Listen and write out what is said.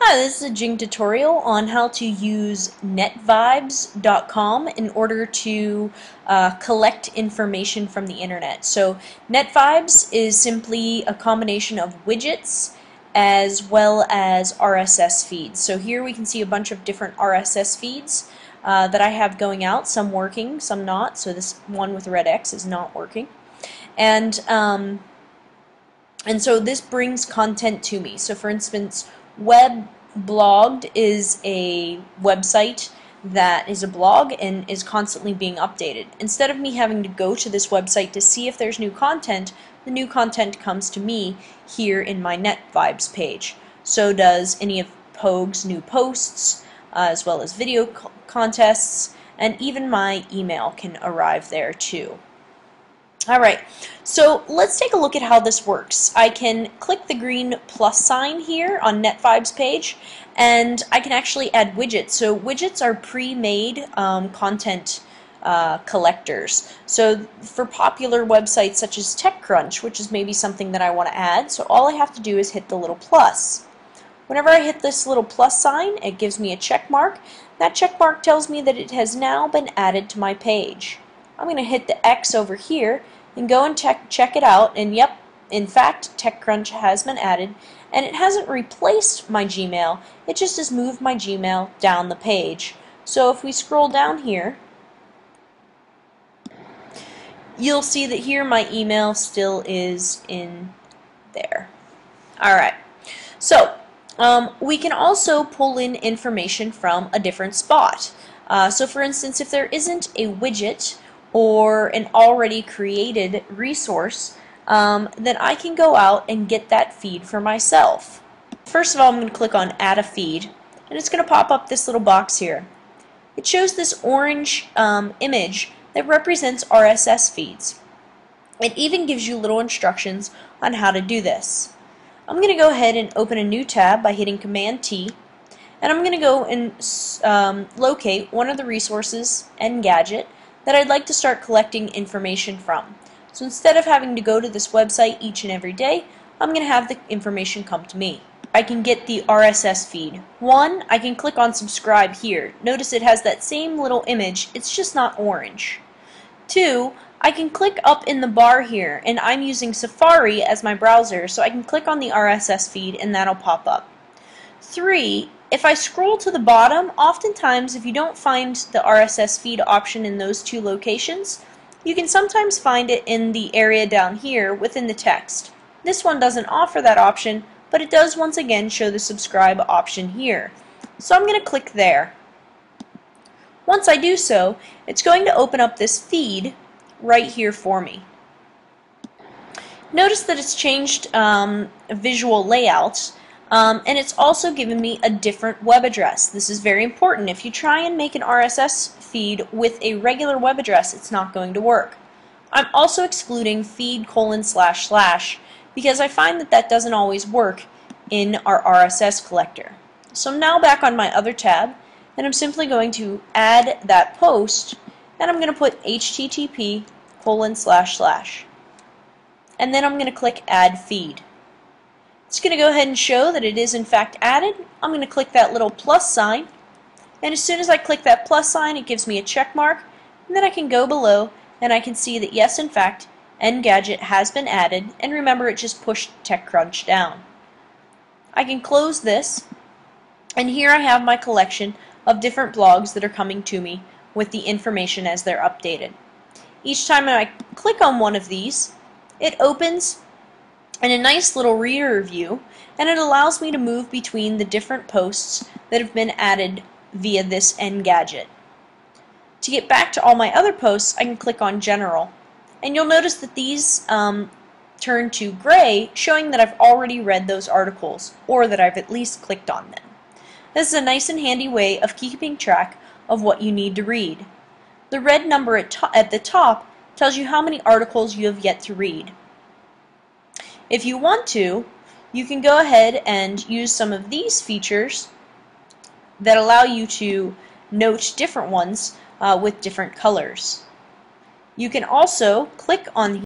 Hi, this is a Jing tutorial on how to use netvibes.com in order to collect information from the internet. So Netvibes is simply a combination of widgets as well as RSS feeds. So here we can see a bunch of different RSS feeds that I have going out, some working, some not. So this one with red X is not working. And so this brings content to me. So for instance, Webblogged is a website that is a blog and is constantly being updated. Instead of me having to go to this website to see if there's new content, the new content comes to me here in my Netvibes page. So does any of Pogue's new posts, as well as video contests, and even my email can arrive there too. Alright, so let's take a look at how this works. I can click the green plus sign here on Netvibes page, and I can actually add widgets. So widgets are pre-made content collectors. So for popular websites such as TechCrunch, which is maybe something that I want to add, so all I have to do is hit the little plus. Whenever I hit this little plus sign, it gives me a check mark. That check mark tells me that it has now been added to my page. I'm going to hit the X over here and go and check it out, and yep, in fact, TechCrunch has been added, and it hasn't replaced my Gmail, it just has moved my Gmail down the page. So if we scroll down here, you'll see that here my email still is in there. Alright, so we can also pull in information from a different spot. So for instance, if there isn't a widget or an already created resource, then I can go out and get that feed for myself. First of all, I'm going to click on Add a Feed, and it's going to pop up this little box here. It shows this orange image that represents RSS feeds. It even gives you little instructions on how to do this. I'm going to go ahead and open a new tab by hitting Command T, and I'm going to go and locate one of the resources, Engadget, that I'd like to start collecting information from. So instead of having to go to this website each and every day, I'm going to have the information come to me. I can get the RSS feed. One, I can click on subscribe here. Notice it has that same little image, it's just not orange. Two, I can click up in the bar here, and I'm using Safari as my browser, so I can click on the RSS feed and that'll pop up. Three, if I scroll to the bottom, oftentimes if you don't find the RSS feed option in those two locations, you can sometimes find it in the area down here within the text. This one doesn't offer that option, but it does once again show the subscribe option here. So I'm going to click there. Once I do so, it's going to open up this feed right here for me. Notice that it's changed visual layouts. And it's also given me a different web address. This is very important. If you try and make an RSS feed with a regular web address, it's not going to work. I'm also excluding feed : / because I find that that doesn't always work in our RSS collector. So I'm now back on my other tab, and I'm simply going to add that post, and I'm going to put http : / and then I'm going to click Add Feed. It's going to go ahead and show that it is in fact added. I'm going to click that little plus sign, and as soon as I click that plus sign, it gives me a check mark, and then I can go below and I can see that yes, in fact, Engadget has been added, and remember, it just pushed TechCrunch down. I can close this, and here I have my collection of different blogs that are coming to me with the information as they're updated. Each time I click on one of these, it opens in a nice little reader view, and it allows me to move between the different posts that have been added via this Engadget. To get back to all my other posts, I can click on General, and you'll notice that these turn to gray, showing that I've already read those articles, or that I've at least clicked on them. This is a nice and handy way of keeping track of what you need to read. The red number at the top tells you how many articles you have yet to read. If you want to, you can go ahead and use some of these features that allow you to note different ones with different colors. You can also click on